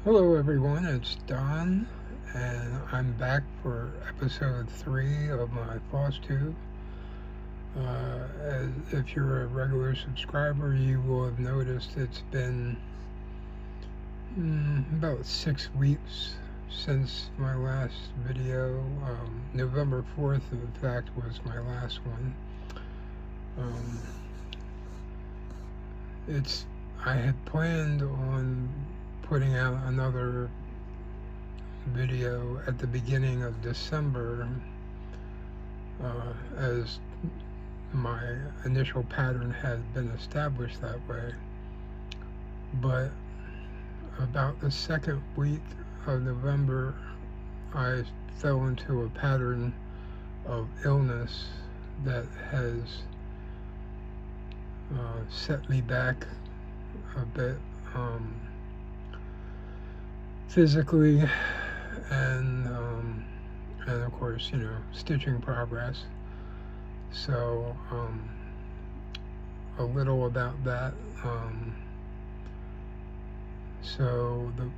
Hello everyone, it's Don, and I'm back for episode 3 of my Floss tube. If you're a regular subscriber, you will have noticed it's been about 6 weeks since my last video. November 4th, in fact, was my last one. Um, it's I had planned on putting out another video at the beginning of December, as my initial pattern had been established that way. But about the second week of November, I fell into a pattern of illness that has set me back a bit, physically, and of course, stitching progress. So, a little about that. So the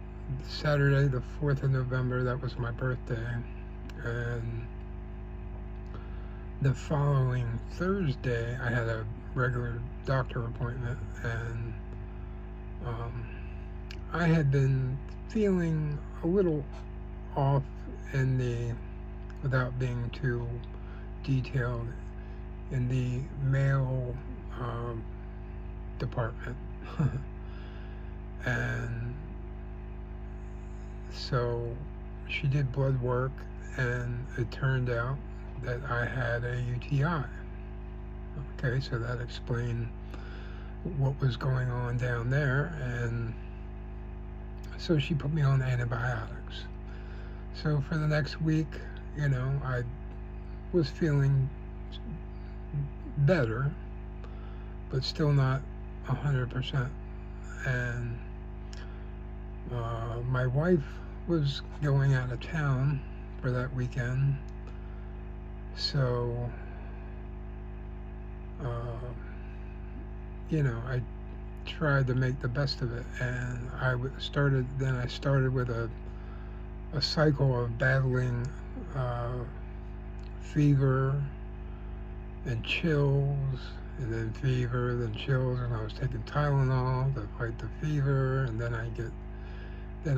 Saturday, the 4th of November, that was my birthday, and the following Thursday, I had a regular doctor appointment, and I had been feeling a little off in without being too detailed, in the male department. And so she did blood work, and it turned out that I had a UTI. Okay, so that explained what was going on down there, and so she put me on antibiotics. So for the next week, I was feeling better, but still not 100%. And my wife was going out of town for that weekend, so I tried to make the best of it, and I started with a cycle of battling fever and chills, and then fever, then chills, and I was taking Tylenol to fight the fever, and then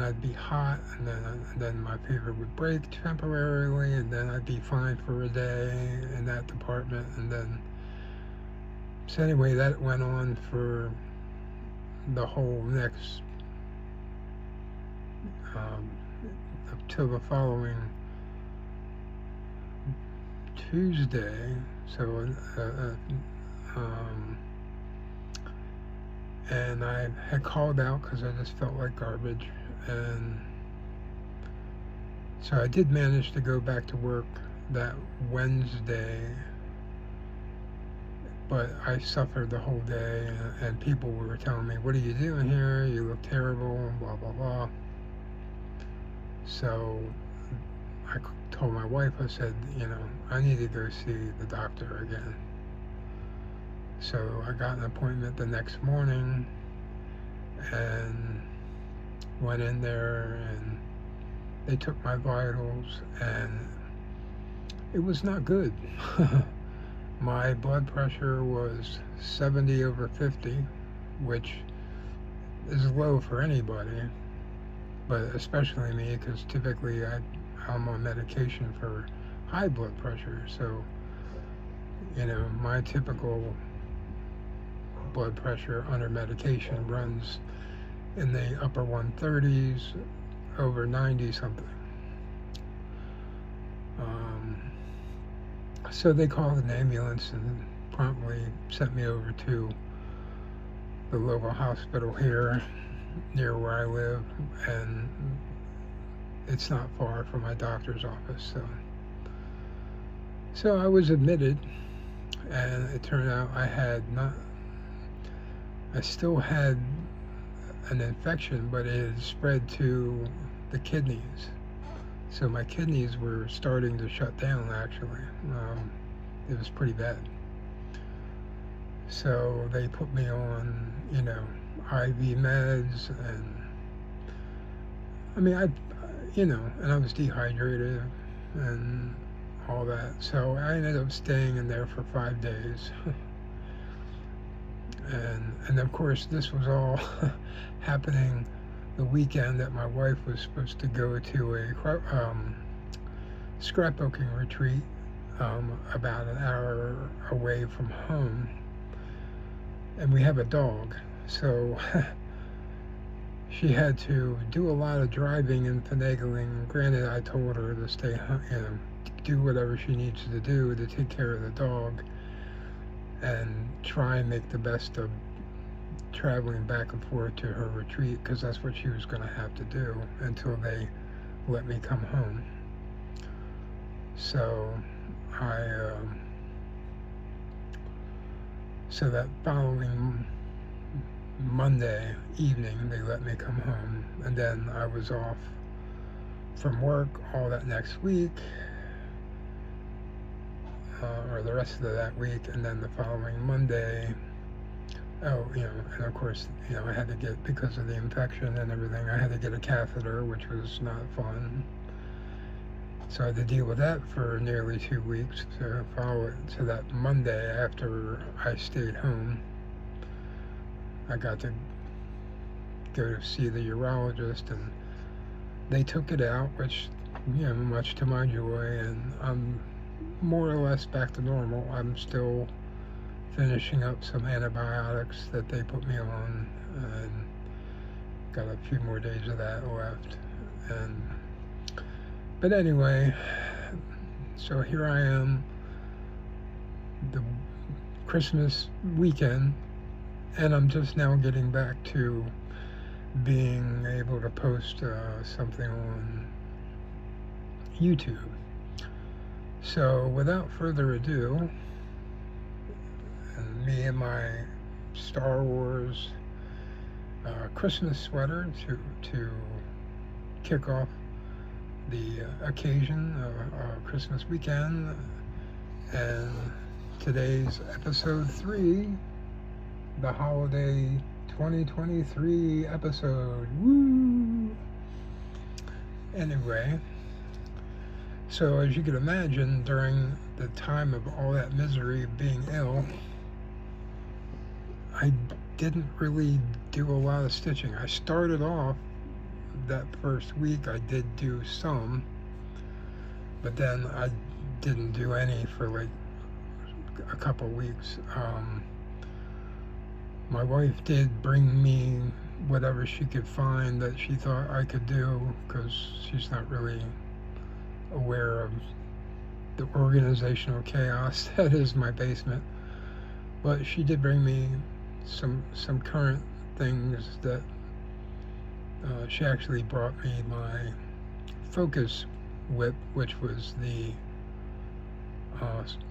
I'd be hot, and then my fever would break temporarily, and then I'd be fine for a day in that department, and then so anyway, that went on for the whole next up till the following Tuesday. So and I had called out because I just felt like garbage, and so I did manage to go back to work that Wednesday, but I suffered the whole day, and people were telling me, "What are you doing here? You look terrible," blah blah blah. So I told my wife, I said, I need to go see the doctor again. So I got an appointment the next morning and went in there, and they took my vitals, and it was not good. My blood pressure was 70/50, which is low for anybody, but especially me, because typically I'm on medication for high blood pressure. So, my typical blood pressure under medication runs in the upper 130s, over 90 something. So they called an ambulance and promptly sent me over to the local hospital here near where I live, and it's not far from my doctor's office. So I was admitted, and it turned out I still had an infection, but it had spread to the kidneys. So my kidneys were starting to shut down, actually. It was pretty bad. So they put me on, IV meds, and I mean, and I was dehydrated and all that. So I ended up staying in there for 5 days. And of course, this was all happening the weekend that my wife was supposed to go to a scrapbooking retreat about an hour away from home. And we have a dog, so she had to do a lot of driving and finagling. Granted, I told her to stay home, do whatever she needs to do to take care of the dog and try and make the best of traveling back and forth to her retreat, because that's what she was going to have to do until they let me come home. So so that following Monday evening, they let me come home, and then I was off from work all that next week, or the rest of that week, and then the following Monday, and of course, I had to get, because of the infection and everything, I had to get a catheter, which was not fun. So I had to deal with that for nearly 2 weeks to follow it. So that Monday after I stayed home, I got to go to see the urologist, and they took it out, which, much to my joy, and I'm more or less back to normal. I'm still finishing up some antibiotics that they put me on, and got a few more days of that left. But anyway, so here I am, the Christmas weekend, and I'm just now getting back to being able to post something on YouTube. So without further ado, and me and my Star Wars Christmas sweater to kick off the occasion of Christmas weekend, and today's episode 3, the holiday 2023 episode. Woo! Anyway, so as you can imagine, during the time of all that misery of being ill, I didn't really do a lot of stitching. I started off that first week, I did do some, but then I didn't do any for like a couple weeks. My wife did bring me whatever she could find that she thought I could do, because she's not really aware of the organizational chaos that is my basement. But she did bring me some current things that she actually brought me my focus whip, which was the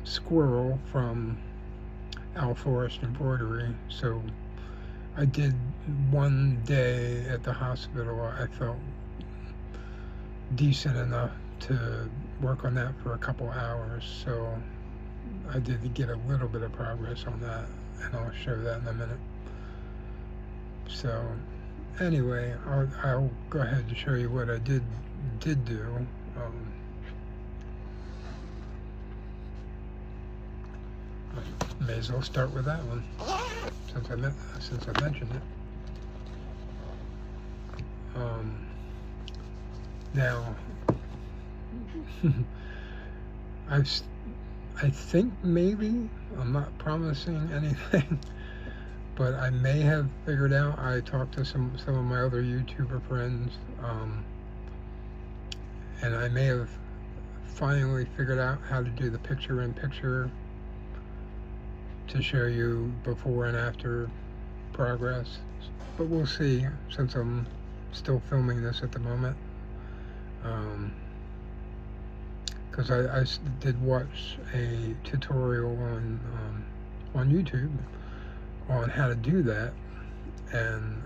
squirrel from Al Forest Embroidery. So I did one day at the hospital. I felt decent enough to work on that for a couple hours. So I did get a little bit of progress on that, and I'll show that in a minute. So anyway, I'll go ahead and show you what I did do. May as well start with that one, since I mentioned it. Now, I think maybe, I'm not promising anything, but I may have figured out. I talked to some of my other YouTuber friends, and I may have finally figured out how to do the picture-in-picture to show you before and after progress. But we'll see, since I'm still filming this at the moment. Because I did watch a tutorial on YouTube on how to do that, and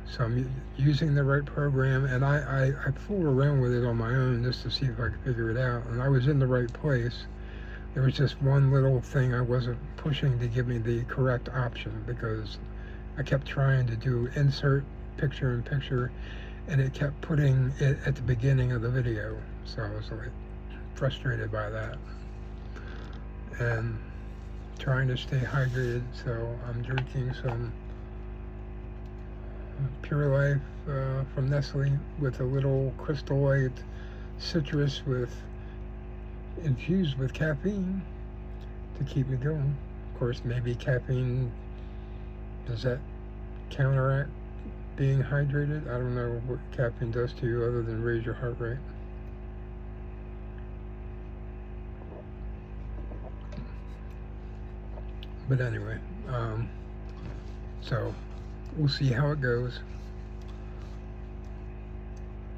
so I'm using the right program, and I fooled around with it on my own just to see if I could figure it out, and I was in the right place. There was just one little thing I wasn't pushing to give me the correct option, because I kept trying to do insert picture-in-picture, and it kept putting it at the beginning of the video, so I was like frustrated by that, and trying to stay hydrated, so I'm drinking some Pure Life from Nestle with a little Crystal Light citrus infused with caffeine to keep me going. Of course, maybe caffeine, does that counteract being hydrated? I don't know what caffeine does to you other than raise your heart rate. But anyway, so we'll see how it goes.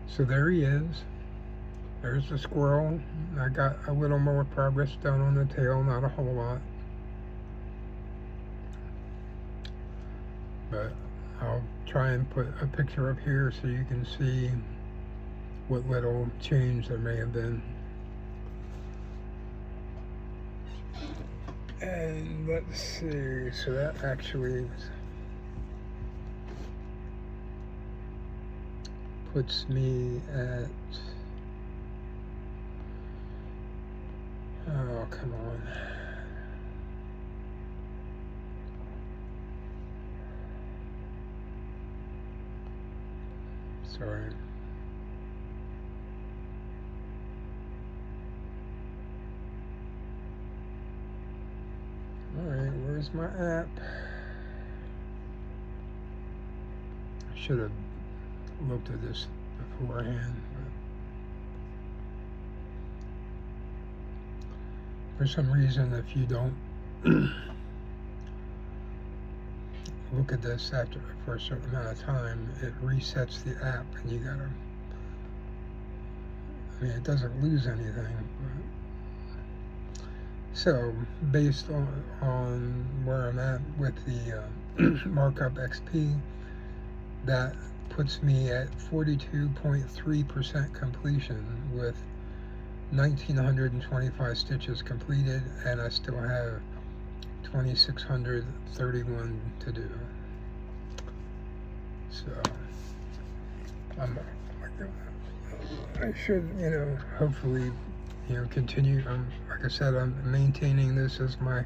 So there he is. There's the squirrel. I got a little more progress done on the tail, not a whole lot. But I'll try and put a picture up here so you can see what little change there may have been. And let's see, so that actually puts me at, oh, come on. Sorry. Alright, where's my app? I should have looked at this beforehand. But for some reason, if you don't look at this for a certain amount of time, it resets the app, and you gotta, I mean, it doesn't lose anything, but so based on where I'm at with the markup XP, that puts me at 42.3% completion with 1,925 stitches completed, and I still have 2,631 to do. So I should, hopefully, continue. Like I said, I'm maintaining this as my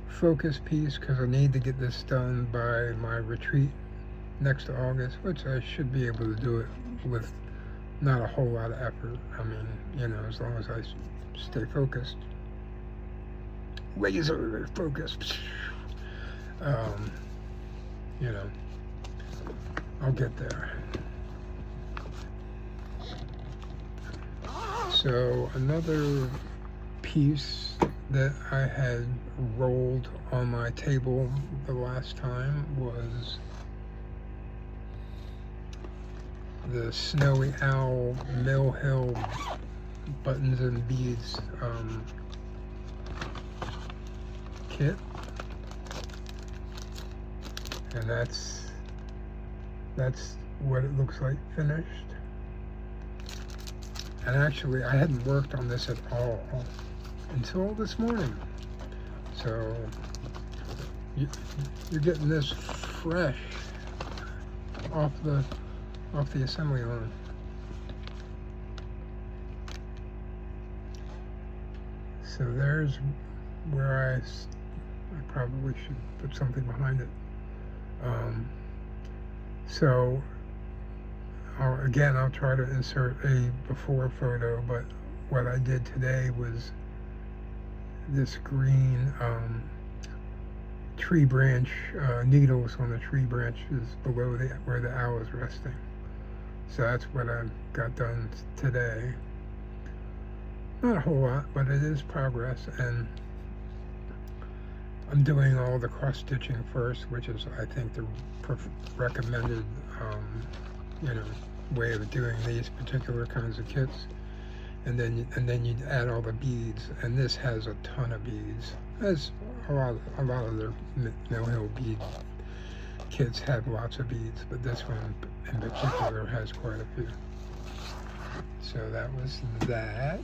focus piece because I need to get this done by my retreat next August, which I should be able to do it with not a whole lot of effort. I mean, as long as I stay focused, laser focused, I'll get there. So another piece that I had rolled on my table the last time was the Snowy Owl Mill Hill Buttons and Beads kit, and that's what it looks like finished. And actually, I hadn't worked on this at all until this morning. So you're getting this fresh off the assembly line. So there's where I probably should put something behind it. So I'll try to insert a before photo, but what I did today was this green tree branch, needles on the tree branches below where the owl is resting. So that's what I got done today. Not a whole lot, but it is progress, and I'm doing all the cross stitching first, which is, I think, the recommended way of doing these particular kinds of kits, and then you add all the beads, and this has a ton of beads, as a lot of their Mill Hill bead kits have lots of beads, but this one in particular has quite a few. So that was that.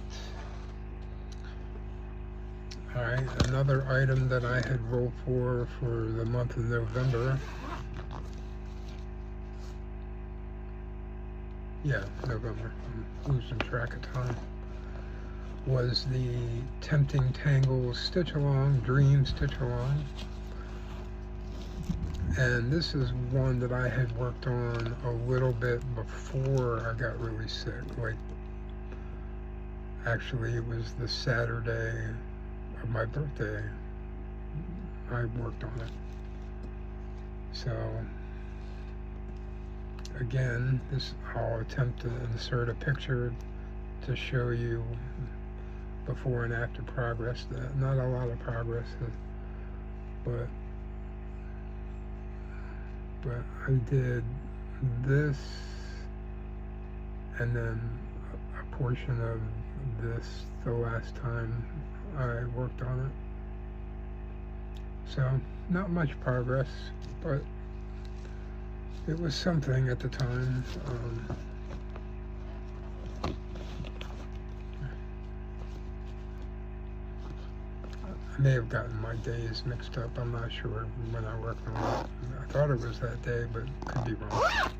Alright, another item that I had rolled for the month of November yeah, November, I'm losing track of time, was the Tempting Tangles Stitch Along, Dream Stitch Along. And this is one that I had worked on a little bit before I got really sick. Like, actually, it was the Saturday of my birthday I worked on it. So, again, I'll attempt to insert a picture to show you before and after progress. Not a lot of progress, but I did this and then a portion of this the last time I worked on it. So, not much progress, but it was something at the time. I may have gotten my days mixed up. I'm not sure when I worked on it. I thought it was that day, but could be wrong.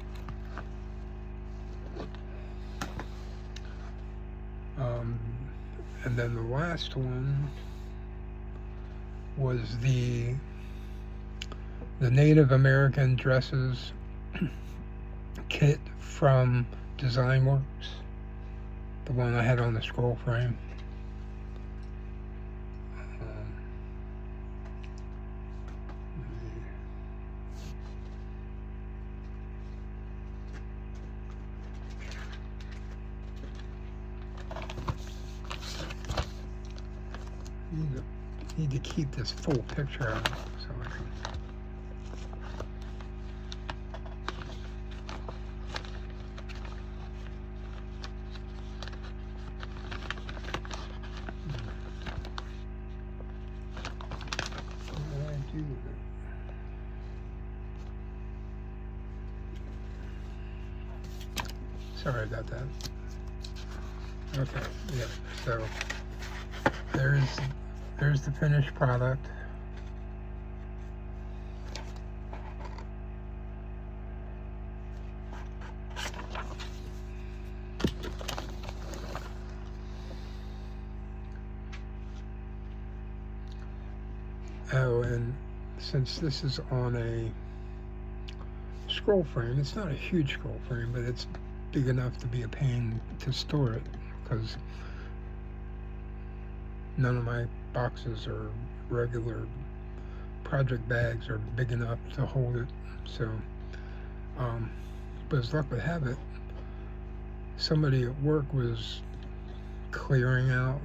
And then the last one was the Native American dresses kit from Design Works, the one I had on the scroll frame. Need to keep this full picture out so I can. What do I do with it? Sorry about that. Okay, yeah, so there's the finished product. Oh, and since this is on a scroll frame, it's not a huge scroll frame, but it's big enough to be a pain to store it, because none of my boxes or regular project bags are big enough to hold it. So, but as luck would have it, somebody at work was clearing out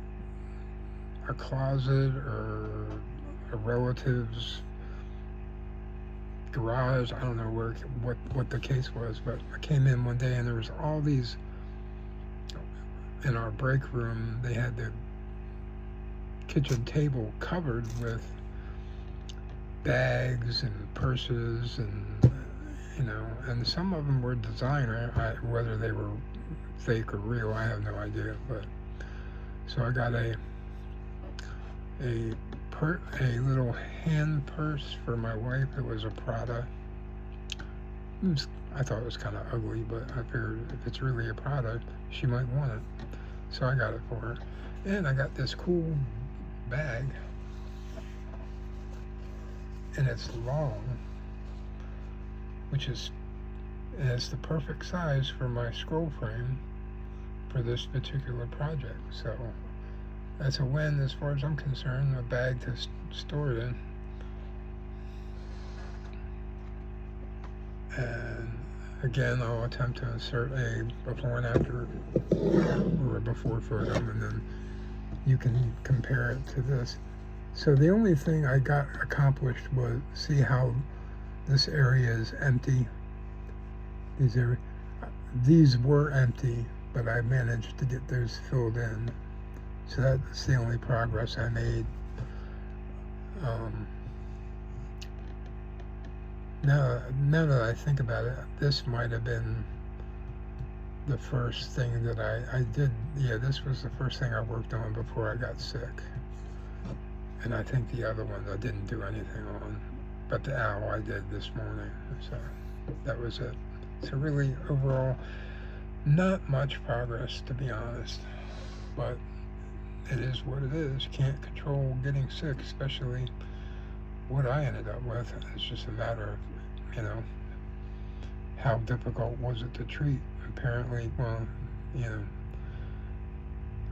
a closet or a relative's garage. I don't know what the case was, but I came in one day and there was all these in our break room. They had the kitchen table covered with bags and purses, and and some of them were designer. Whether they were fake or real, I have no idea. But so I got a little hand purse for my wife. It was a Prada. I thought it was kind of ugly, but I figured if it's really a Prada, she might want it. So I got it for her. And I got this cool bag, and it's long, and it's the perfect size for my scroll frame for this particular project. So that's a win as far as I'm concerned, a bag to store it in. And again, I'll attempt to insert a before and after, or a before photo, and then you can compare it to this. So the only thing I got accomplished was, see how this area is empty? These were empty, but I managed to get those filled in. So that's the only progress I made. Now that I think about it, this might have been the first thing that I did. Yeah, this was the first thing I worked on before I got sick. And I think the other one I didn't do anything on, but the owl I did this morning. So that was it. So really, overall, Not much progress, to be honest, but it is what it is. Can't control getting sick, especially what I ended up with. It's just a matter of, how difficult was it to treat? Apparently, well, you know,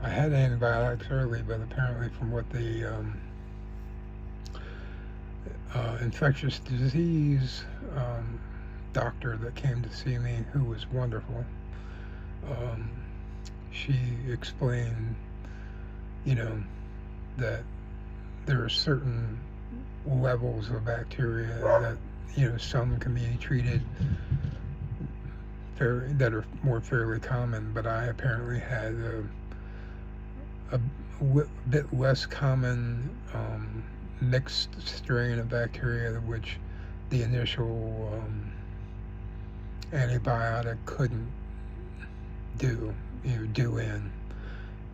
I had antibiotics early, but apparently, from what the infectious disease doctor that came to see me, who was wonderful, um, she explained, you know, that there are certain levels of bacteria that, some can be treated that are more fairly common, but I apparently had a bit less common mixed strain of bacteria, which the initial antibiotic couldn't do in.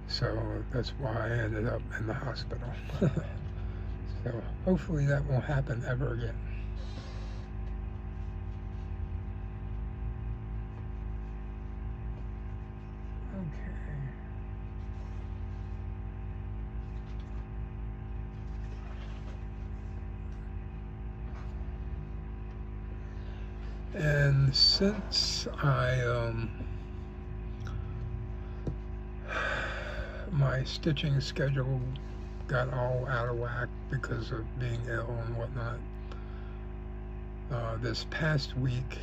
So that's why I ended up in the hospital. So hopefully that won't happen ever again. Okay. And since my stitching schedule got all out of whack because of being ill and whatnot, this past week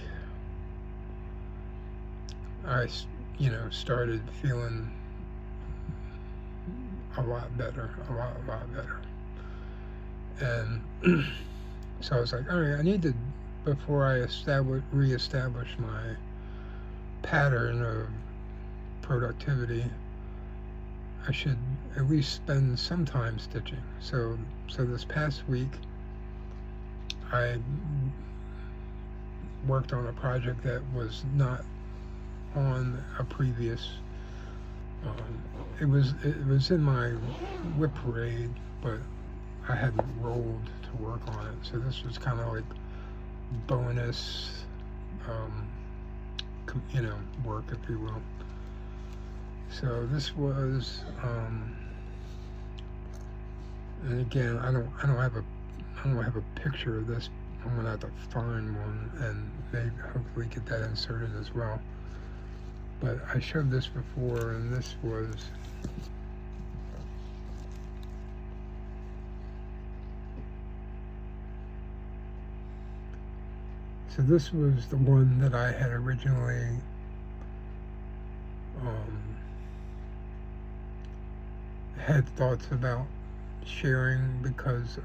I, started feeling a lot better, a lot better. And so I was like, all right, I need to, before I reestablish my pattern of productivity, I should at least spend some time stitching. So this past week, I worked on a project that was not on a previous. It was in my whip raid, but I hadn't rolled to work on it. So this was kind of like bonus, work, if you will. So this was, and again, I don't have a picture of this. I'm gonna have to find one and maybe hopefully get that inserted as well. But I showed this before, and this was the one that I had originally had thoughts about sharing, because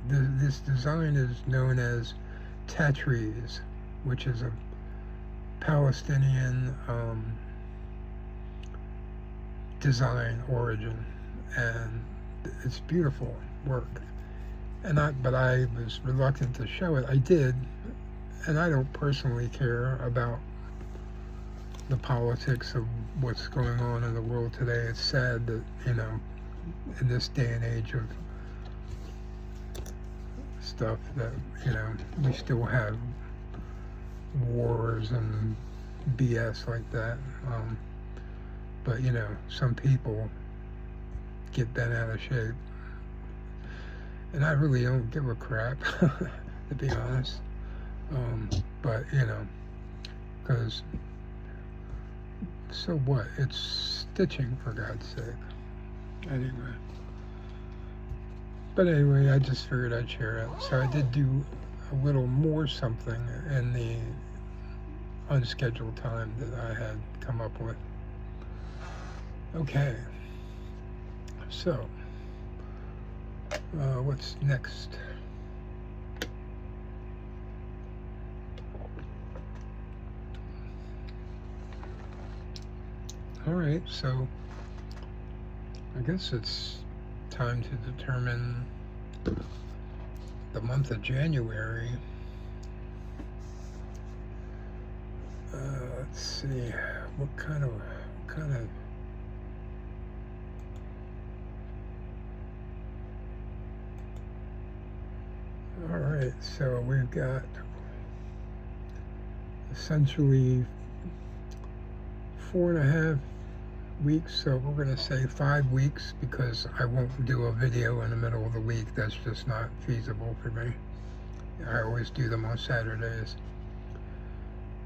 this design is known as Tatriz, which is a Palestinian design origin, and it's beautiful work. But I was reluctant to show it. I did, and I don't personally care about the politics of what's going on in the world today. It's sad that, in this day and age of stuff, that, we still have wars and BS like that. But, some people get bent out of shape. And I really don't give a crap, to be honest. But, because so what? It's stitching, for God's sake. Anyway. But anyway, I just figured I'd share it. So I did do a little more something in the unscheduled time that I had come up with. Okay. So, what's next? All right, so I guess it's time to determine the month of January. Let's see, what kind of all right, so we've got essentially 4.5 weeks, so we're going to say 5 weeks because I won't do a video in the middle of the week. That's just not feasible for me. I always do them on Saturdays.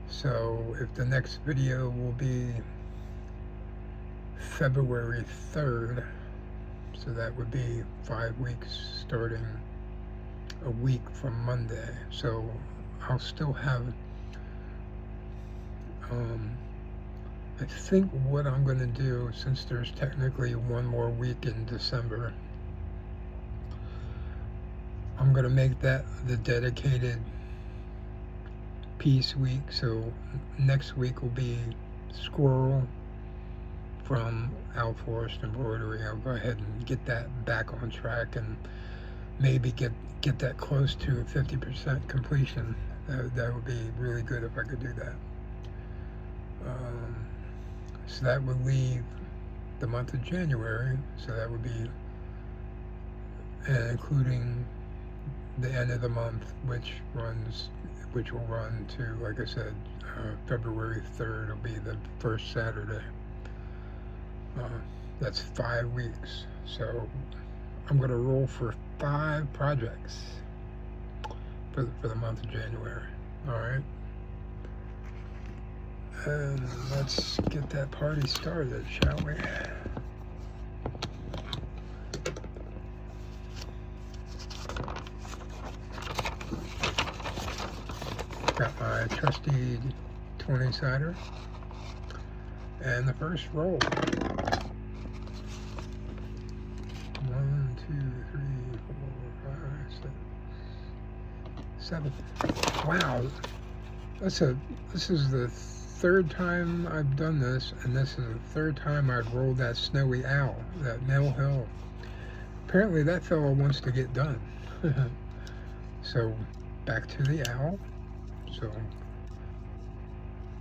So if the next video will be February 3rd, so that would be 5 weeks starting a week from Monday. So I'll still have, I think what I'm going to do, since there's technically one more week in December, I'm going to make that the dedicated peace week. So next week will be Squirrel from Al Forrest Embroidery. I'll go ahead and get that back on track and maybe get that close to 50% completion. That would be really good if I could do that. So that would leave the month of January. So that would be including the end of the month, which will run to, like I said, February 3rd will be the first Saturday. That's 5 weeks. So I'm going to roll for 5 projects for the month of January. All right. And let's get that party started, shall we? Got my trusty 20 sider and the first roll. 1, 2, 3, 4, 5, 6, 7. Wow, this is the 3rd time I've done this, and this is the 3rd time I've rolled that snowy owl, that Mel Hill. Apparently that fellow wants to get done. So back to the owl. So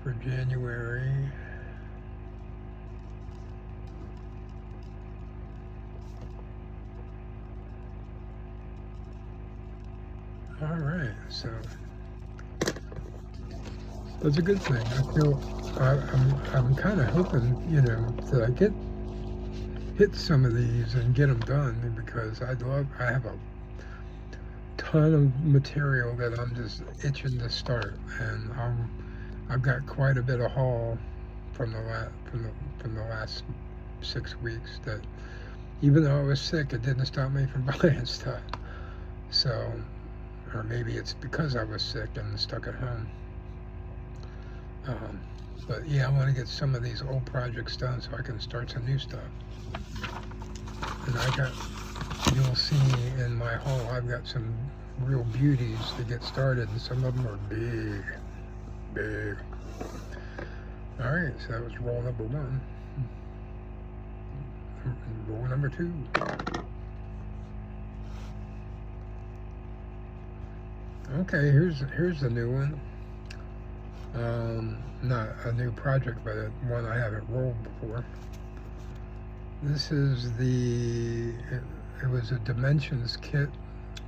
for January, all right, so that's a good thing. I feel I'm kind of hoping, that I hit some of these and get them done, because I have a ton of material that I'm just itching to start, and I've got quite a bit of haul from the last 6 weeks that, even though I was sick, it didn't stop me from buying stuff. So, or maybe it's because I was sick and stuck at home. But yeah, I want to get some of these old projects done so I can start some new stuff. And you'll see in my haul, I've got some real beauties to get started, and some of them are big. All right, so that was roll number 1. Roll number 2. Okay, here's the new one. Not a new project, but one I haven't rolled before. This is it was a Dimensions kit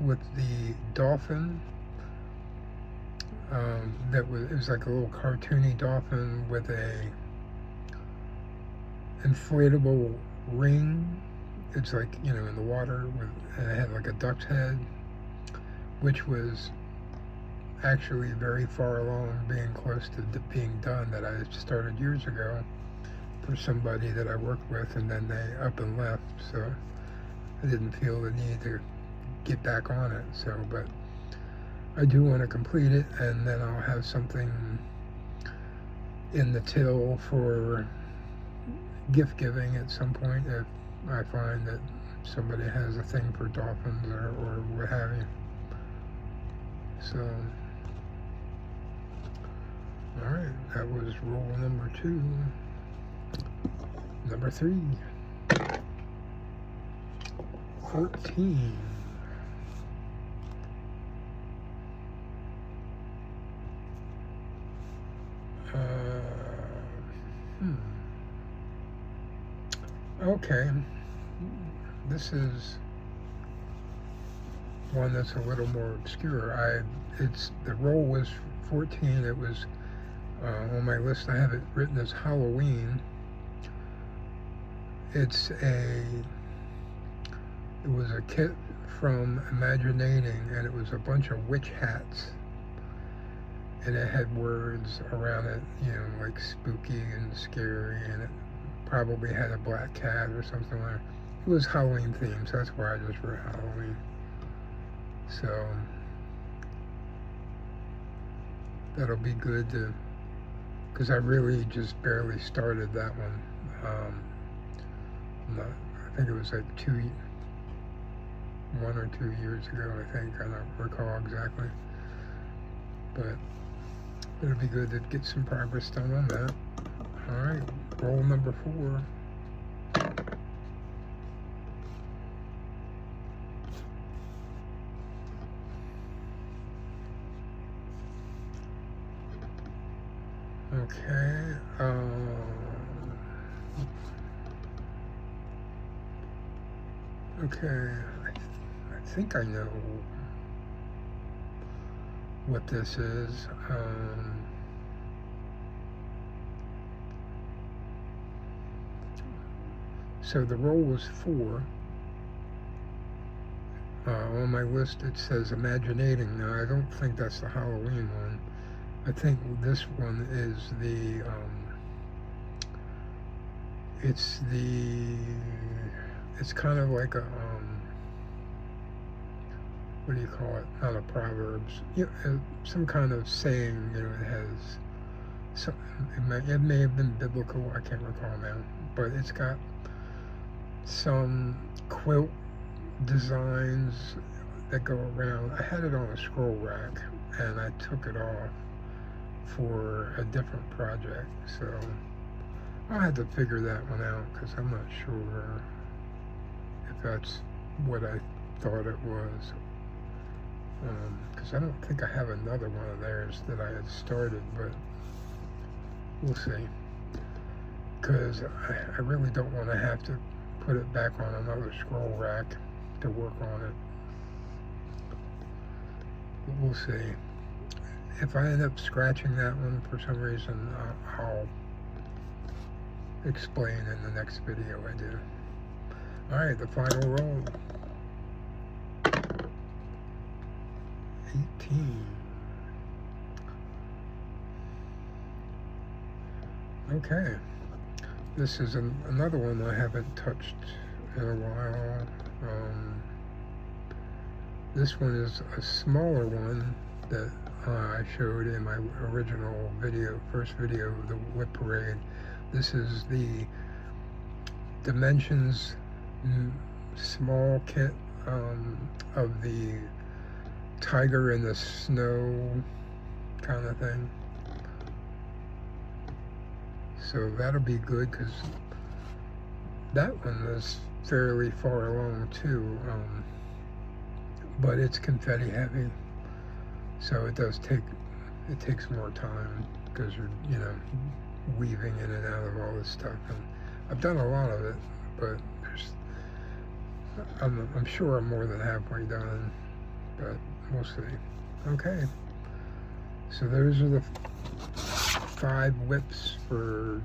with the dolphin. It was like a little cartoony dolphin with a inflatable ring. It's like, in the water, and it had like a duck's head, which was actually very far along, being close to being done, that I started years ago for somebody that I worked with, and then they up and left, so I didn't feel the need to get back on it. So, but I do want to complete it, and then I'll have something in the till for gift giving at some point if I find that somebody has a thing for dolphins or what have you. So, all right, that was roll number 2. Number 3. 14. Okay, this is one that's a little more obscure. The roll was 14. It was On my list I have it written as Halloween. It was a kit from Imaginating, and it was a bunch of witch hats, and it had words around it, like spooky and scary, and it probably had a black cat or something like that. It was Halloween themed, so that's why I just wrote Halloween. So that'll be good because I really just barely started that one. I think it was like 1 or 2 years ago, I think. I don't recall exactly. But it'll be good to get some progress done on that. Alright, roll number 4. Okay, okay, I think I know what this is. So the roll was 4. On my list it says Imaginating. Now I don't think that's the Halloween one. I think this one is it's kind of like a, what do you call it? Not a Proverbs. Some kind of saying, it has some, it may have been biblical, I can't recall now, but it's got some quilt designs that go around. I had it on a scroll rack and I took it off for a different project, so I'll have to figure that one out because I'm not sure if that's what I thought it was, because I don't think I have another one of theirs that I had started, but we'll see, because I really don't want to have to put it back on another scroll rack to work on it, but we'll see. If I end up scratching that one for some reason, I'll explain in the next video I do. Alright, the final roll. 18. Okay. This is another one I haven't touched in a while. This one is a smaller one that I showed in my original video, first video of the Whip Parade. This is the Dimensions small kit of the Tiger in the Snow kind of thing. So that'll be good because that one is fairly far along too, but it's confetti heavy. So it takes more time because you're, weaving in and out of all this stuff. And I've done a lot of it, but I'm sure I'm more than halfway done, but we'll see. Okay. So those are the 5 whips for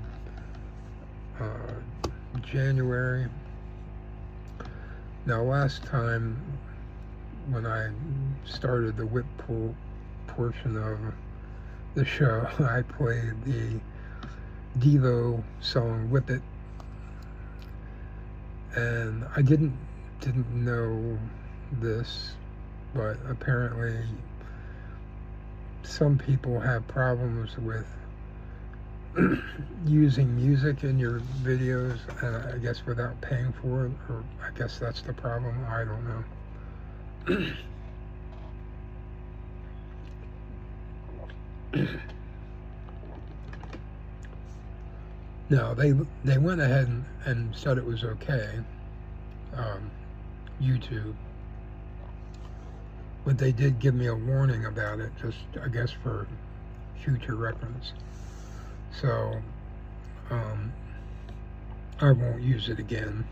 January. Now last time when I started the whip portion of the show, I played the Devo song Whip It, and I didn't know this, but apparently some people have problems with using music in your videos, I guess without paying for it, or I guess that's the problem, I don't know. No, they went ahead and said it was okay, YouTube, but they did give me a warning about it, just I guess for future reference. So I won't use it again,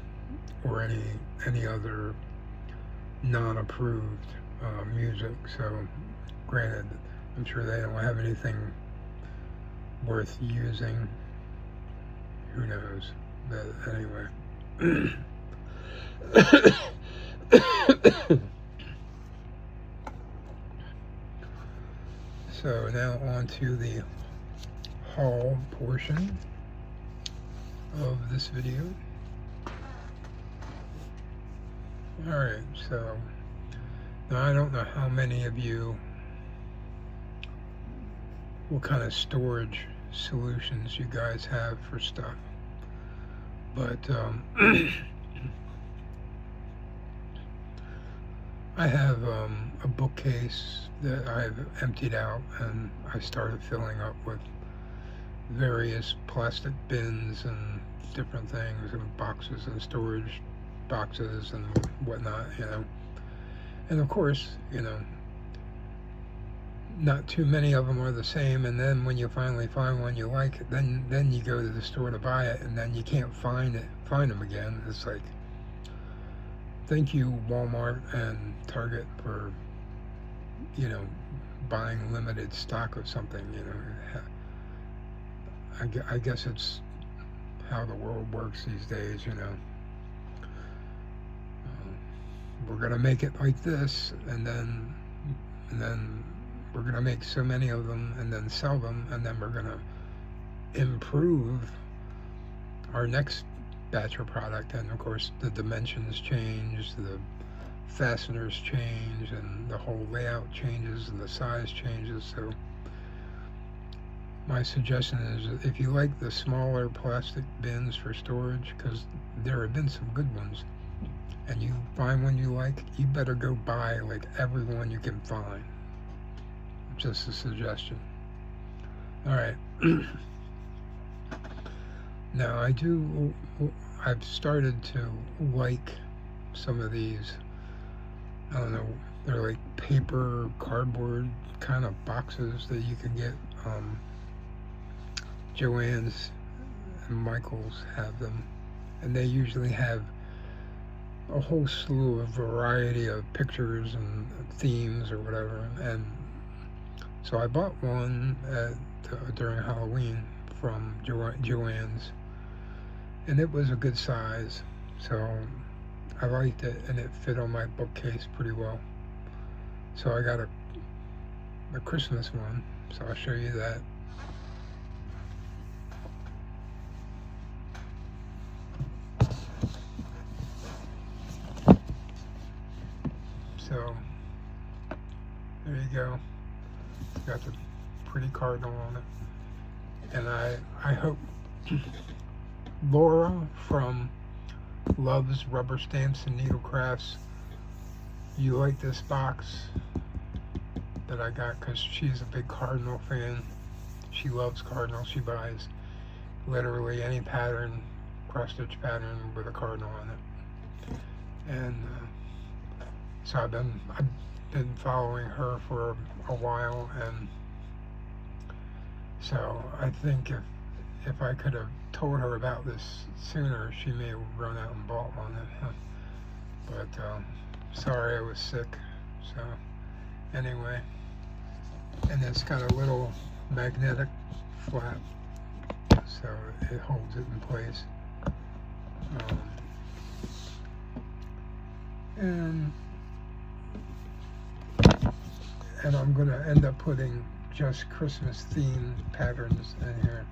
or any other non-approved music. So granted, I'm sure they don't have anything worth using. Who knows? But anyway. So now on to the haul portion of this video. Alright, so now I don't know how many of you, what kind of storage solutions you guys have for stuff, but I have a bookcase that I've emptied out, and I started filling up with various plastic bins and different things, and boxes and storage boxes and whatnot, you know. And of course, you know, not too many of them are the same, and then when you finally find one you like, then you go to the store to buy it, and then you can't find them again. It's like, thank you Walmart and Target for, you know, buying limited stock of something, you know. I guess it's how the world works these days, you know. We're gonna make it like this, and then we're gonna make so many of them and then sell them, and then we're gonna improve our next batch of product, and of course the dimensions change, the fasteners change, and the whole layout changes, and the size changes. So my suggestion is, if you like the smaller plastic bins for storage, because there have been some good ones, and you find one you like, you better go buy like every one you can find. Just a suggestion. Alright. Now I've started to like some of these, I don't know, they're like paper, cardboard kind of boxes that you can get. Joann's and Michael's have them, and they usually have a whole slew of variety of pictures and themes or whatever. And so I bought one during Halloween from Joann's, and it was a good size, so I liked it, and it fit on my bookcase pretty well. So I got a Christmas one, so I'll show you that. So there you go. Got the pretty cardinal on it, and I hope Laura from Loves Rubber Stamps and Needle Crafts, you like this box that I got, because she's a big cardinal fan. She loves cardinals. She buys literally any pattern, cross-stitch pattern with a cardinal on it. And so I've been following her for a while, and so I think if I could have told her about this sooner, she may have run out and bought one. But sorry, I was sick. So anyway, and it's got a little magnetic flap, so it holds it in place. And I'm gonna end up putting just Christmas themed patterns in here,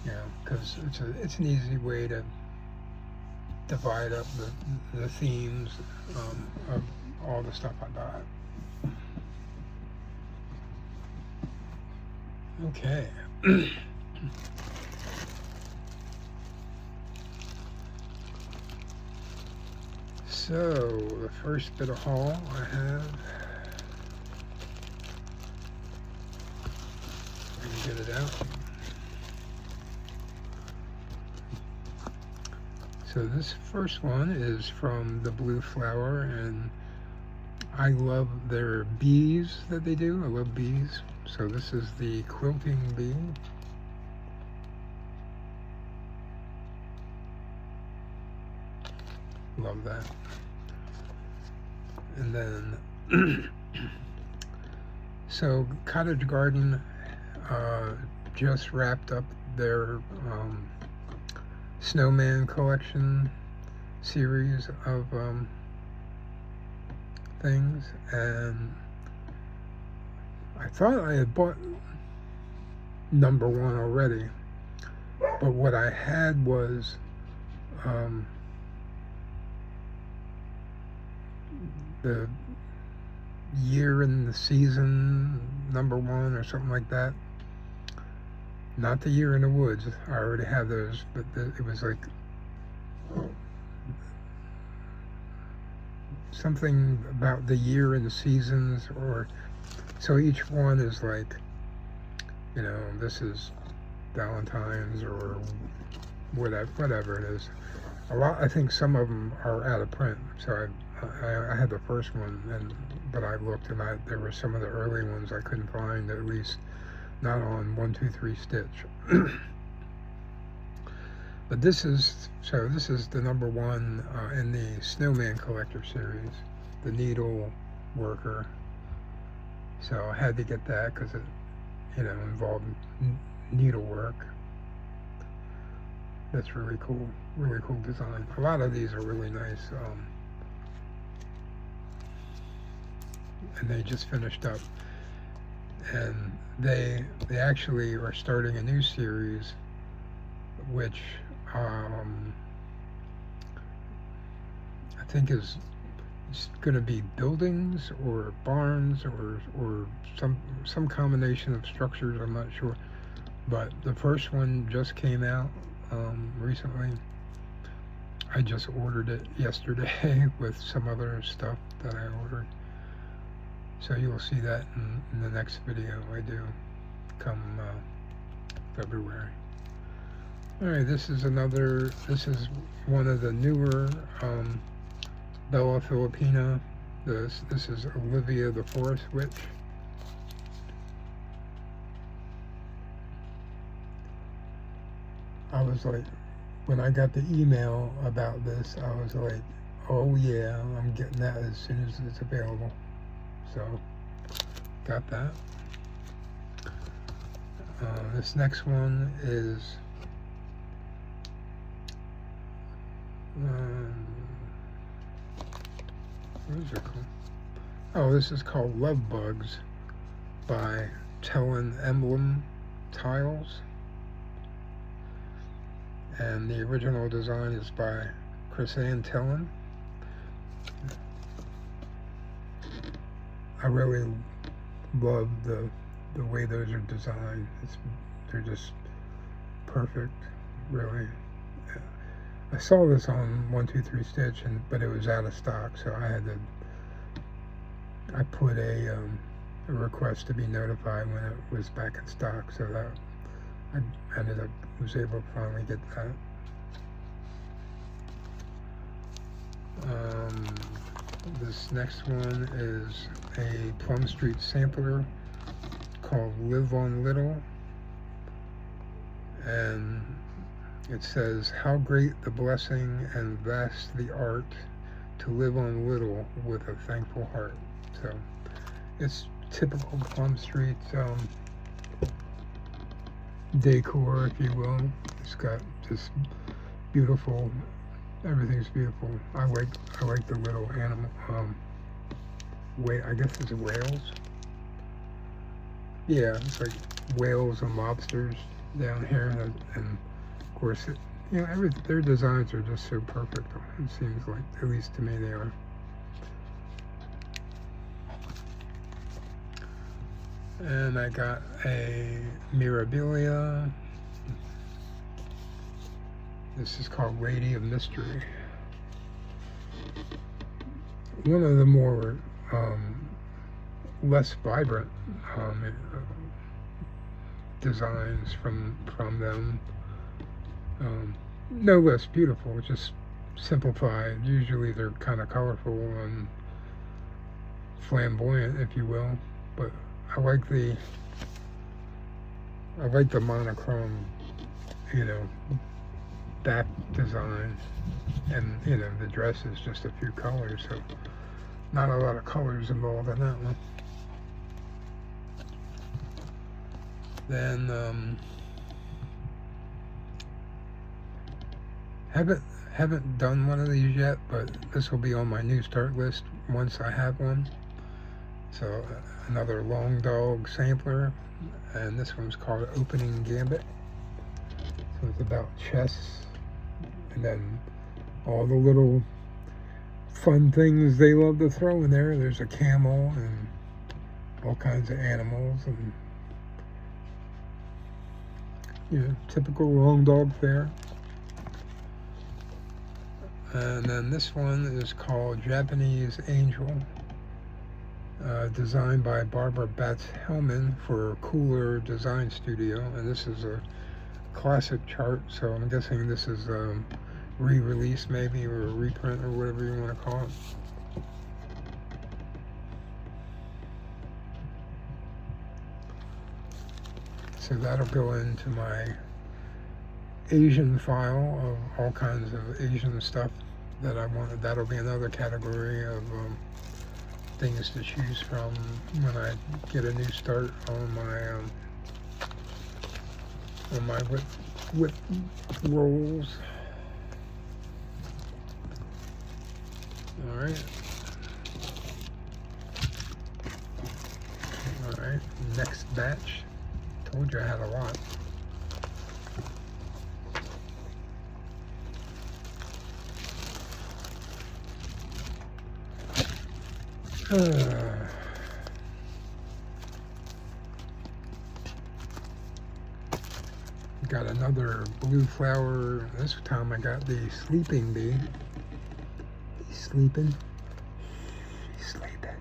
you know, because it's an easy way to divide up the themes of all the stuff I bought. Okay. So the first bit of haul I have, I can get it out. So this first one is from the Blue Flower, and I love their bees that they do. I love bees. So this is the quilting bee. Love that. And then so Cottage Garden just wrapped up their snowman collection series of things, and I thought I had bought number 1 already, but what I had was the year in the season number 1 or something like that. Not the year in the woods. I already have those, but it was like something about the year and the seasons, or so each one is like, this is Valentine's or whatever it is. I think some of them are out of print, so I had the first one, but I looked and there were some of the early ones I couldn't find, at least not on 1, 2, 3 Stitch. But this is the number 1 in the Snowman Collector series, the Needle Worker. So I had to get that because it, involved needlework. That's really cool design. A lot of these are really nice. And they just finished up. And they actually are starting a new series, which I think is going to be buildings or barns or some combination of structures. I'm not sure, but the first one just came out recently. I just ordered it yesterday with some other stuff that I ordered, so you'll see that in the next video I do come February. Alright, this is one of the newer Bella Filipina. This is Olivia the Forest Witch. I was like, when I got the email about this, I was like, oh yeah, I'm getting that as soon as it's available. So, got that. This next one is what is it called? Oh, this is called Love Bugs by Tellin Emblem Tiles. And the original design is by Chris-Ann Tellin. I really love the way those are designed. They're just perfect, really. I saw this on 1, 2, 3 Stitch, but it was out of stock, so I put a request to be notified when it was back in stock, so that I was able to finally get that. This next one is a Plum Street sampler called Live on Little, and it says, how great the blessing and vast the art to live on little with a thankful heart. So it's typical Plum Street decor, if you will. It's got this beautiful, everything's beautiful. I like the little animal, I guess it's whales. Yeah, it's like whales and lobsters down here, and of course, their designs are just so perfect. It seems like, at least to me, they are. And I got a Mirabilia. This is called Lady of Mystery. One of the more less vibrant designs from them. No less beautiful, just simplified. Usually they're kind of colorful and flamboyant, if you will, but I like the monochrome, back design, and the dress is just a few colors, so not a lot of colors involved in that one. Then haven't haven't done one of these yet, but this will be on my new start list once I have one. So another long dog sampler, and this one's called Opening Gambit. So it's about chess, and then all the little fun things they love to throw in there. There's a camel and all kinds of animals, and typical long dog fare. And then this one is called Japanese Angel, designed by Barbara Batz-Hellman for Cooler Design Studio. And this is a classic chart, so I'm guessing this is re-release maybe, or a reprint, or whatever you want to call it. So that'll go into my Asian file of all kinds of Asian stuff that I wanted. That'll be another category of things to choose from when I get a new start on my whip rolls. All right. Next batch. Told you I had a lot. Got another blue flower. This time I got the sleeping bee. He's sleeping. He's sleeping.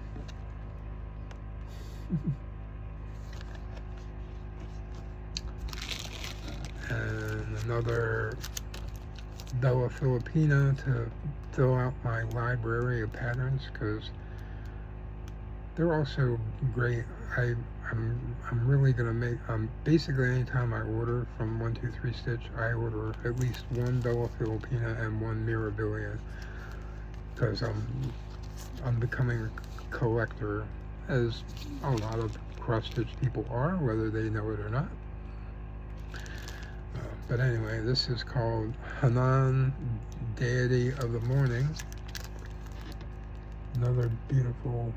And another Bella Filipina to fill out my library of patterns, because they're also great. I'm really gonna make basically anytime I order from 123 Stitch, I order at least one Bella Filipina and one Mirabilia, because I'm becoming a collector, as a lot of cross stitch people are, whether they know it or not. But anyway, this is called Hanan, Deity of the Morning. Another beautiful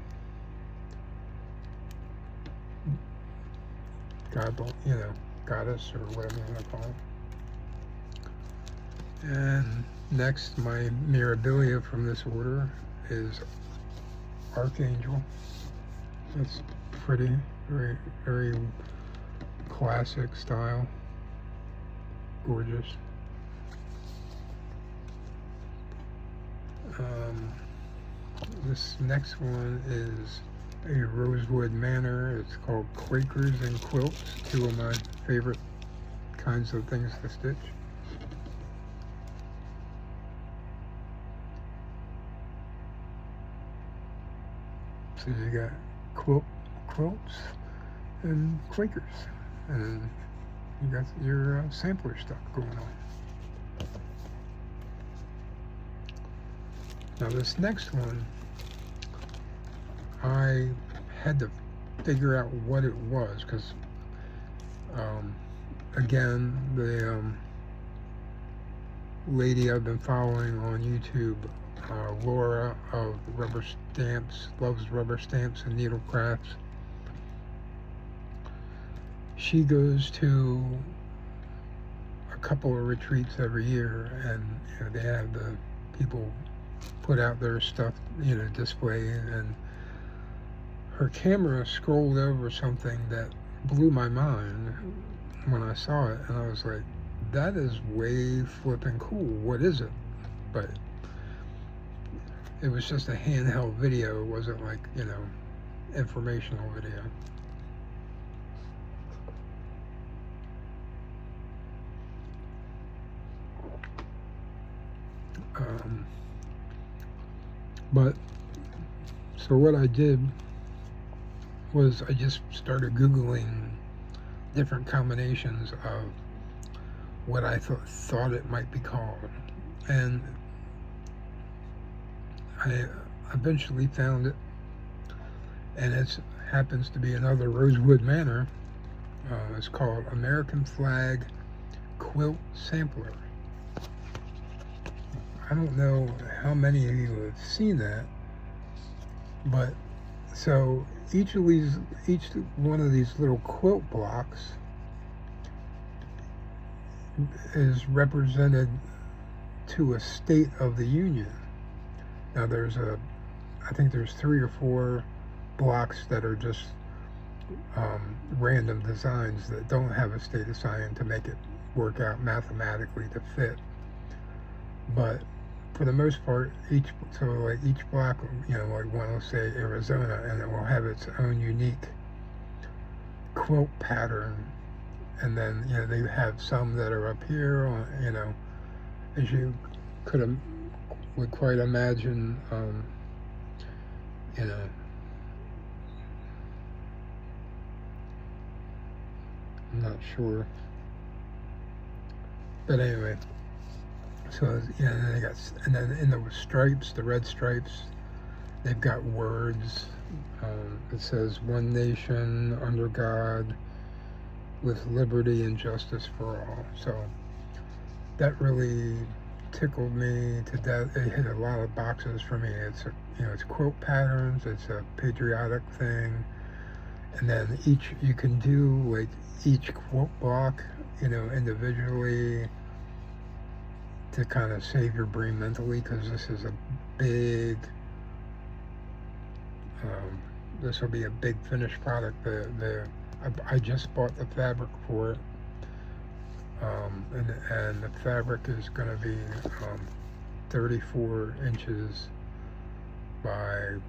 goddess, or whatever you want to call it. And next, my Mirabilia from this order is Archangel. It's pretty, very, very classic style. Gorgeous. This next one is a Rosewood Manor. It's called Quakers and Quilts, two of my favorite kinds of things to stitch. So you got quilts and Quakers, and you got your sampler stuff going on. Now this next one, I had to figure out what it was, because again, the lady I've been following on YouTube, Laura of Rubber Stamps, loves rubber stamps and needle crafts. She goes to a couple of retreats every year, and they have the people put out their stuff, display, and her camera scrolled over something that blew my mind when I saw it, and I was like, that is way flipping cool. What is it? But it was just a handheld video. It wasn't like, informational video. But so what I did was I just started Googling different combinations of what I thought it might be called, and I eventually found it, and it happens to be another Rosewood Manor, It's called American Flag Quilt Sampler. I don't know how many of you have seen that, but so each one of these little quilt blocks is represented to a state of the union. Now I think there's 3 or 4 blocks that are just random designs that don't have a state assigned to make it work out mathematically to fit. But for the most part, each block, like one will say Arizona, and it will have its own unique quilt pattern. And then, they have some that are up here, as you would quite imagine, I'm not sure. But anyway, so, and then in the stripes, the red stripes, they've got words. It says, "One nation under God, with liberty and justice for all." So that really tickled me to death. It hit a lot of boxes for me. It's it's quilt patterns. It's a patriotic thing, and then you can do like each quilt block, individually to kind of save your brain mentally, because this is a big. This will be a big finished product. I just bought the fabric for it, and the fabric is going to be 34 inches by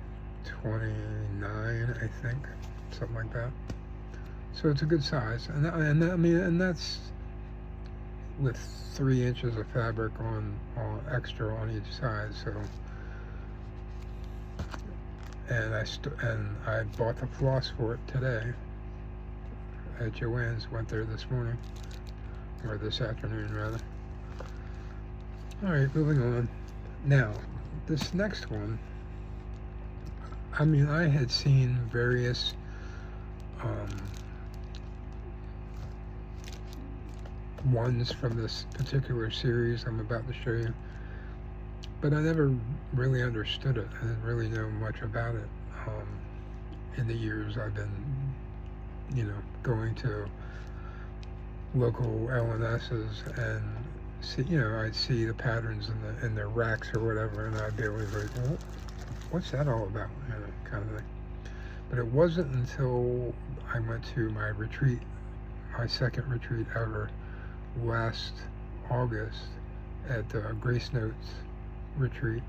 29, I think, something like that. So it's a good size, and that's with 3 inches of fabric on extra on each side. So. And I bought the floss for it today at Joann's. Went there this morning, or this afternoon rather. All right, moving on. Now, this next one, I had seen various ones from this particular series I'm about to show you, but I never really understood it. I didn't really know much about it in the years I've been, going to local L&S's and see, I'd see the patterns in their racks or whatever, and I'd be always like, well, what's that all about, kind of thing. But it wasn't until I went to my retreat, my second retreat ever, last August at Grace Notes retreat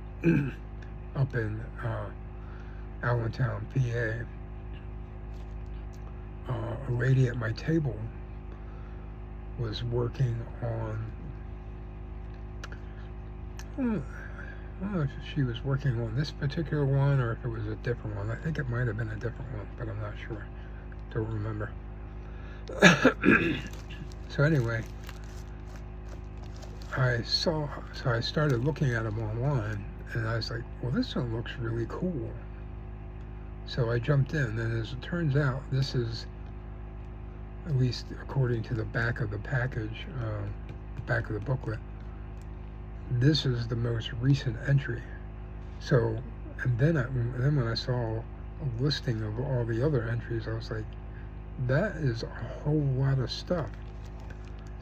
up in Allentown, PA. A lady at my table was working on, I don't know if she was working on this particular one or if it was a different one. I think it might have been a different one, but I'm not sure. Don't remember. So anyway, I started looking at them online, and I was like, well, this one looks really cool. So I jumped in, and as it turns out, this is, at least according to the back of the package, back of the booklet, this is the most recent entry. So, and then when I saw a listing of all the other entries, I was like, that is a whole lot of stuff.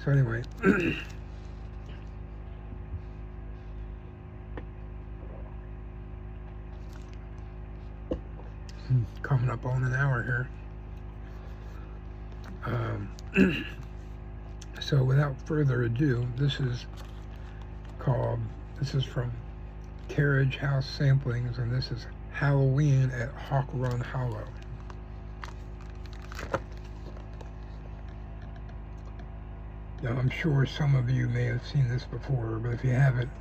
So anyway, coming up on an hour here. So without further ado, this is from Carriage House Samplings, and this is Halloween at Hawk Run Hollow. Now I'm sure some of you may have seen this before, but if you haven't,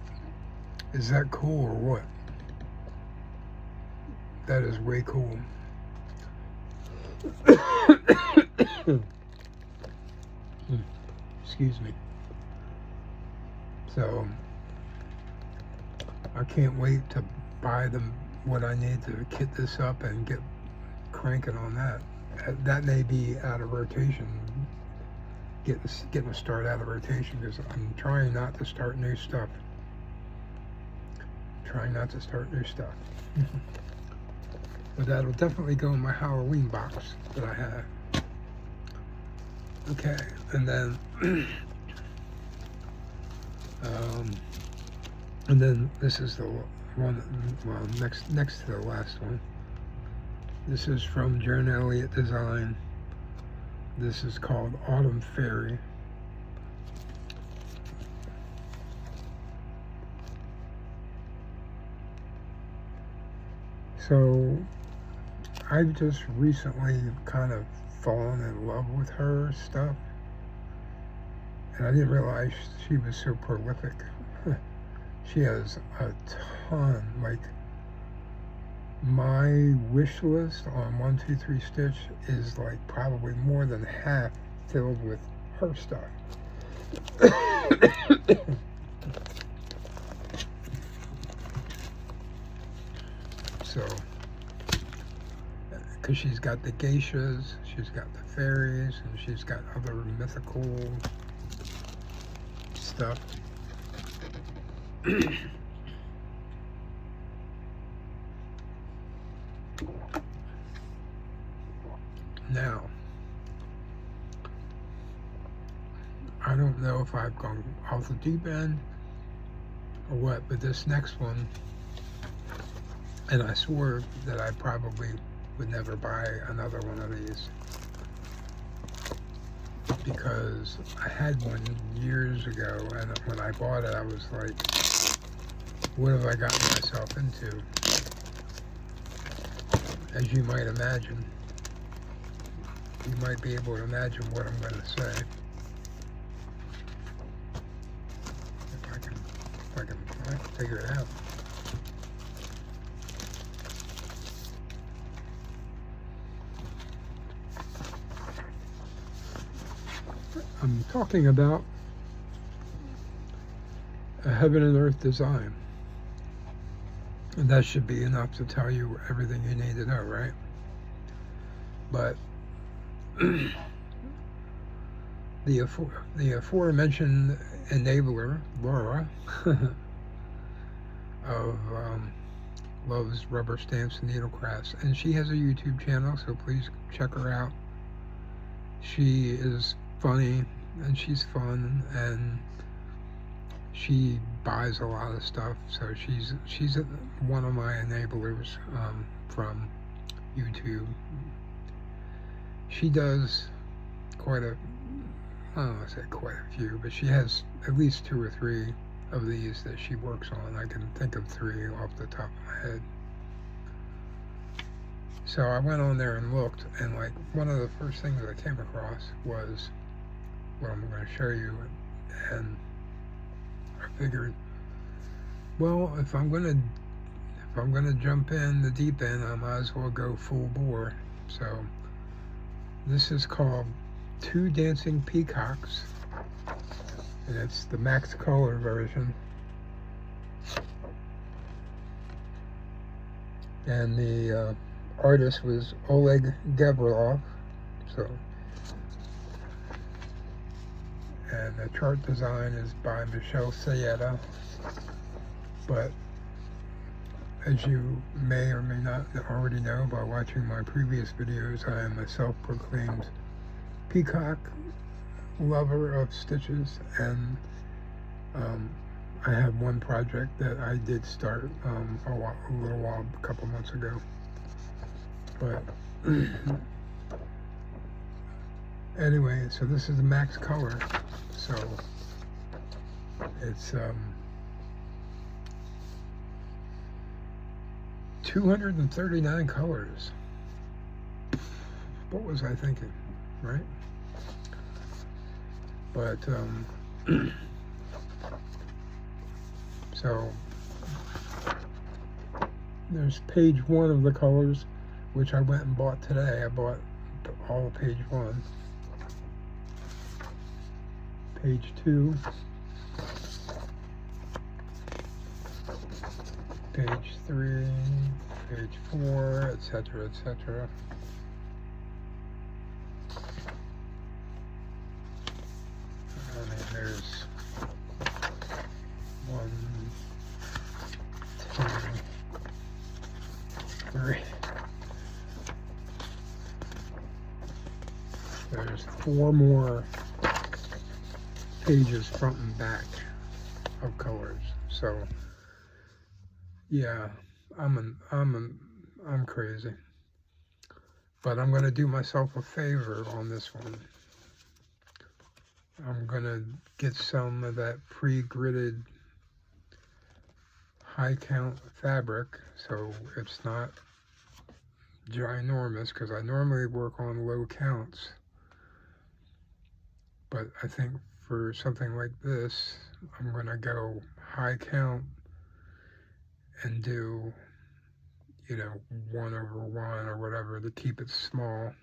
is that cool or what? That is way cool. Excuse me. So I can't wait to buy what I need to kit this up and get cranking on that. That may be out of rotation getting a start out of rotation, because I'm trying not to start new stuff. But that'll definitely go in my Halloween box that I have. Okay, and then and then this is the one, well, next to the last one. This is from Joan Elliott Design. This is called Autumn Fairy. So I've just recently kind of fallen in love with her stuff, and I didn't realize she was so prolific. She has a ton. Like, my wish list on 123 Stitch is like probably more than half filled with her stuff. So, because she's got the geishas, she's got the fairies, and she's got other mythical stuff. Now, I don't know if I've gone off the deep end or what, but this next one, and I swore that I probably would never buy another one of these, because I had one years ago, and when I bought it I was like, what have I gotten myself into? As you might imagine, you might be able to imagine what I'm going to say. If I can figure it out. I'm talking about a heaven and earth design. And that should be enough to tell you everything you need to know, right? But the aforementioned enabler, Laura, of Loves Rubber Stamps and Needlecrafts, and she has a YouTube channel, so please check her out. She is funny, and she's fun, and she buys a lot of stuff, so she's one of my enablers from YouTube. She does I don't want to say quite a few, but she has at least 2 or 3 of these that she works on. I can think of 3 off the top of my head. So I went on there and looked, and like one of the first things I came across was what I'm going to show you, and I figured, well, if I'm gonna jump in the deep end, I might as well go full bore. So this is called Two Dancing Peacocks, and it's the max color version. And the artist was Oleg Gavrilov. So, and the chart design is by Michelle Sayeta. But as you may or may not already know by watching my previous videos, I am a self-proclaimed peacock lover of stitches, and I have one project that I did start a couple months ago. But anyway, so this is the max color. So it's 239 colors. What was I thinking, right? But so there's page 1 of the colors, which I went and bought today. I bought all of page 1. Page 2. Page 3. Page 4, etc., etc. 4 more pages front and back of colors. So yeah, I'm crazy. But I'm gonna do myself a favor on this one. I'm gonna get some of that pre-gridded high count fabric, so it's not ginormous, because I normally work on low counts. But I think for something like this, I'm gonna go high count and do, 1/1 or whatever, to keep it small-ish.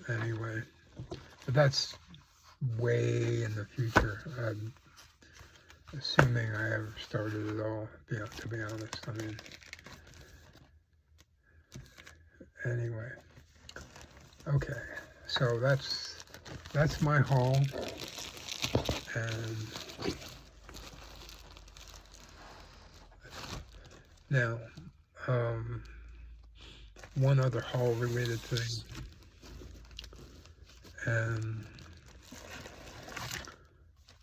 Anyway, but that's way in the future. I'm assuming I ever started it all, to be honest. I mean, anyway. Okay, so that's my haul. And now, one other haul related thing. And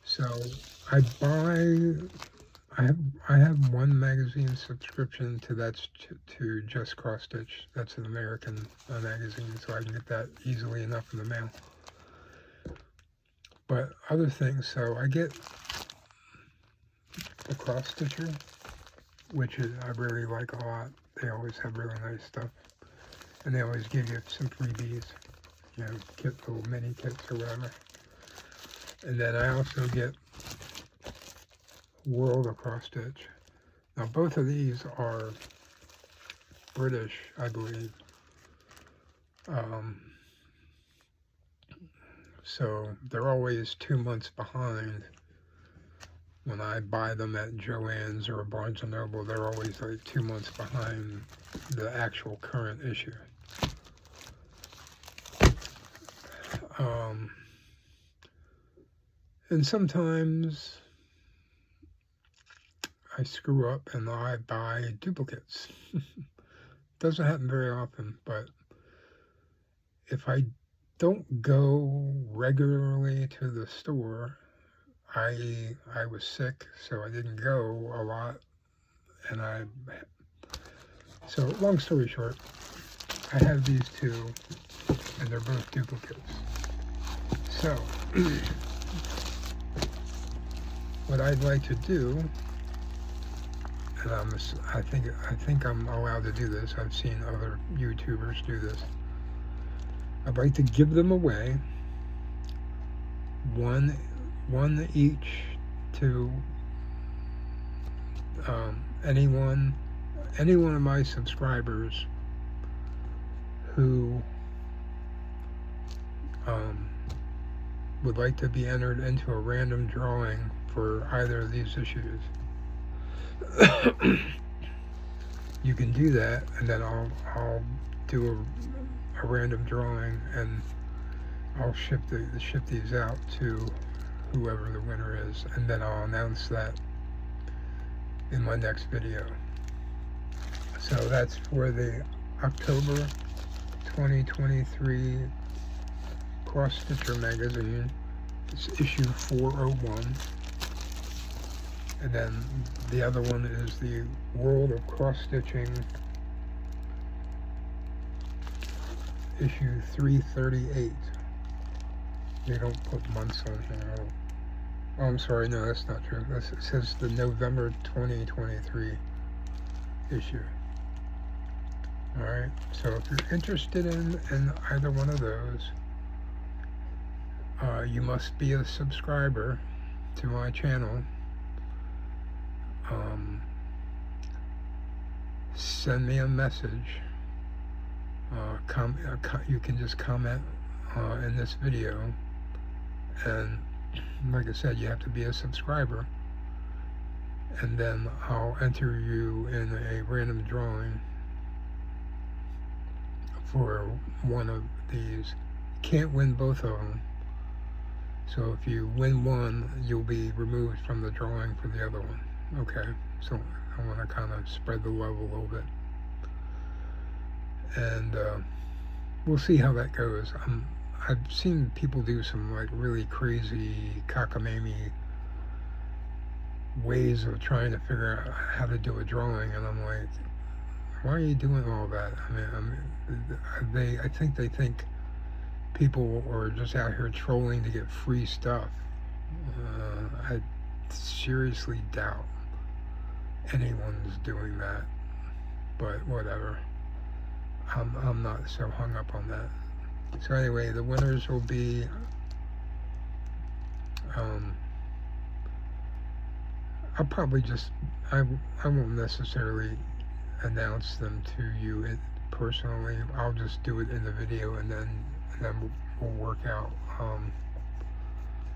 so I have one magazine subscription that's to Just Cross Stitch. That's an American magazine, so I can get that easily enough in the mail. But other things, so I get the Cross Stitcher, which I really like a lot. They always have really nice stuff, and they always give you some freebies, little mini kits or whatever. And then I also get World of Cross Stitch. Now both of these are British, I believe. So they're always 2 months behind. When I buy them at Joann's or Barnes & Noble, they're always like 2 months behind the actual current issue. And sometimes I screw up and I buy duplicates. Doesn't happen very often, but if I don't go regularly to the store, I was sick, so I didn't go a lot, and so long story short, I have these two, and they're both duplicates. So what I'd like to do, and I think I'm allowed to do this. I've seen other YouTubers do this. I'd like to give them away, one each, to any one of my subscribers who would like to be entered into a random drawing for either of these issues. You can do that, and then I'll do a random drawing, and I'll ship these out to whoever the winner is, and then I'll announce that in my next video. So that's for the October 2023 Cross Stitcher magazine. It's issue 401. And then the other one is the World of Cross Stitching, issue 338. They don't put months on here. Oh, I'm sorry, no, that's not true. It says the November 2023 issue. Alright, so if you're interested in either one of those, you must be a subscriber to my channel. Send me a message. You can just comment in this video, and like I said, you have to be a subscriber, and then I'll enter you in a random drawing for one of these. Can't win both of them, so if you win one, you'll be removed from the drawing for the other one. Okay, so I want to kind of spread the love a little bit. and we'll see how that goes. I've seen people do some like really crazy cockamamie ways of trying to figure out how to do a drawing, and I'm like, why are you doing all that? I think they think people are just out here trolling to get free stuff. I seriously doubt anyone's doing that, but whatever. I'm not so hung up on that. So anyway, the winners will be I'll probably just I won't necessarily announce them to you personally. I'll just do it in the video, and then we'll work out.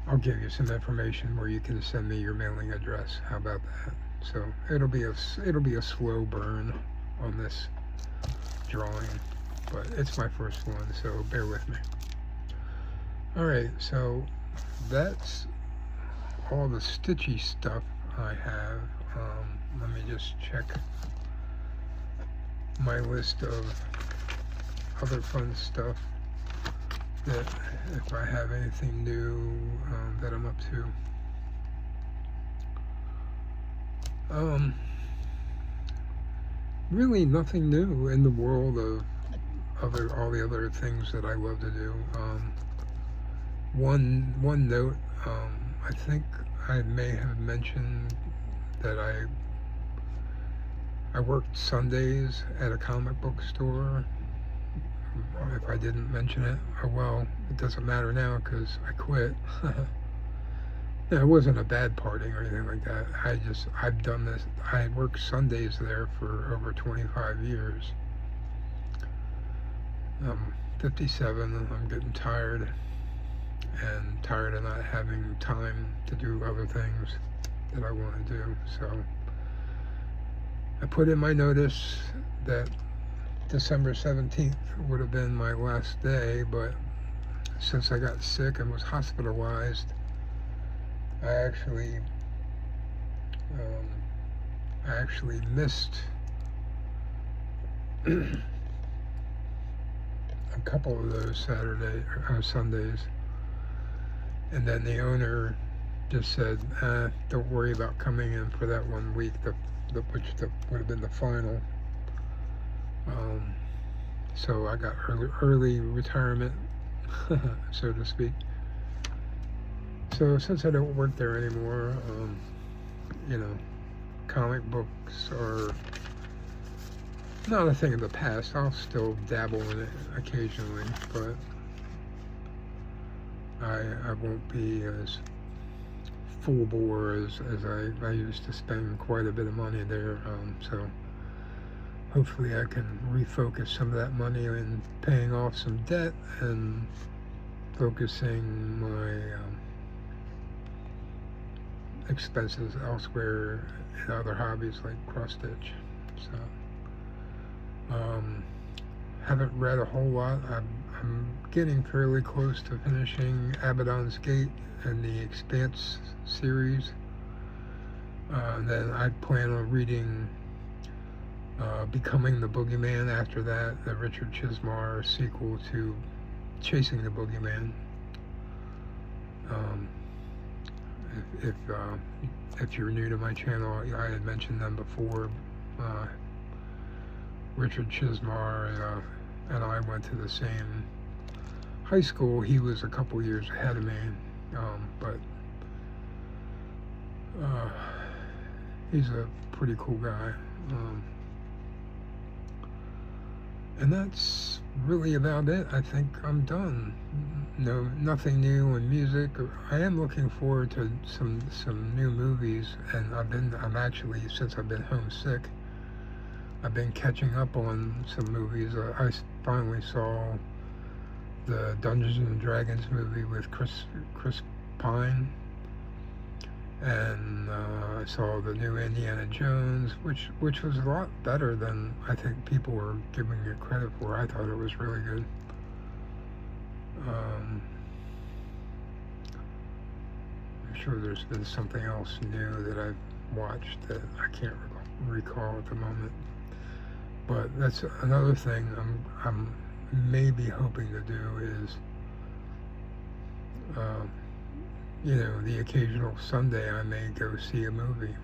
I'll give you some information where you can send me your mailing address. How about that? So it'll be a slow burn on this drawing, but it's my first one, so bear with me. All right, so that's all the stitchy stuff I have. Let me just check my list of other fun stuff, that if I have anything new that I'm up to. Really nothing new in the world of all the other things that I love to do. One note, I think I may have mentioned that I worked Sundays at a comic book store. If I didn't mention it, oh well, it doesn't matter now because I quit. Yeah, it wasn't a bad parting or anything like that. I've done this. I worked Sundays there for over 25 years. I'm 57, I'm getting tired, and tired of not having time to do other things that I want to do. So I put in my notice that December 17th would have been my last day, but since I got sick and was hospitalized, I actually missed a couple of those Sundays, and then the owner just said, "Don't worry about coming in for that 1 week," which would have been the final. So I got early retirement, so to speak. So since I don't work there anymore, comic books are not a thing of the past. I'll still dabble in it occasionally, but I won't be as full bore as I used to spend quite a bit of money there. So hopefully I can refocus some of that money in paying off some debt and focusing my expenses elsewhere in other hobbies like cross stitch. So haven't read a whole lot. I'm getting fairly close to finishing Abaddon's Gate and the Expanse series. Then I plan on reading Becoming the Boogeyman after that, the Richard Chizmar sequel to Chasing the Boogeyman. If you're new to my channel, I had mentioned them before. Richard Chizmar and I went to the same high school. He was a couple years ahead of me, but he's a pretty cool guy. And that's really about it. I think I'm done. Nothing new in music. I am looking forward to some new movies, and I'm actually, since I've been homesick, I've been catching up on some movies. I finally saw the Dungeons and Dragons movie with Chris Pine, and I saw the new Indiana Jones, which was a lot better than I think people were giving it credit for. I thought it was really good. I'm sure there's been something else new that I've watched that I can't recall at the moment. But that's another thing I'm maybe hoping to do is, the occasional Sunday I may go see a movie.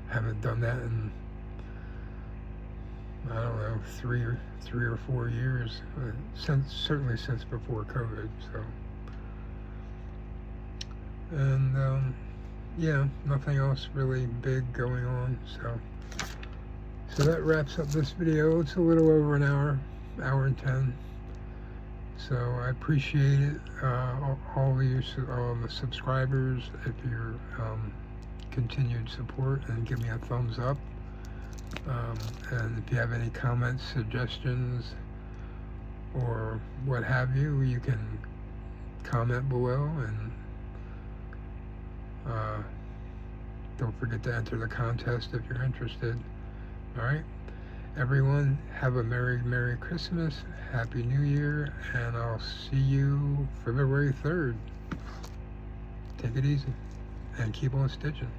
Haven't done that in, I don't know, three or 4 years, certainly since before COVID. So, and yeah, nothing else really big going on. So that wraps up this video. It's a little over an hour and 10. So I appreciate it, all of you, all the subscribers, if your continued support, and give me a thumbs up. And if you have any comments, suggestions, or what have you, you can comment below, and don't forget to enter the contest if you're interested. All right, everyone, have a Merry Christmas, Happy New Year, and I'll see you February 3rd. Take it easy and keep on stitching.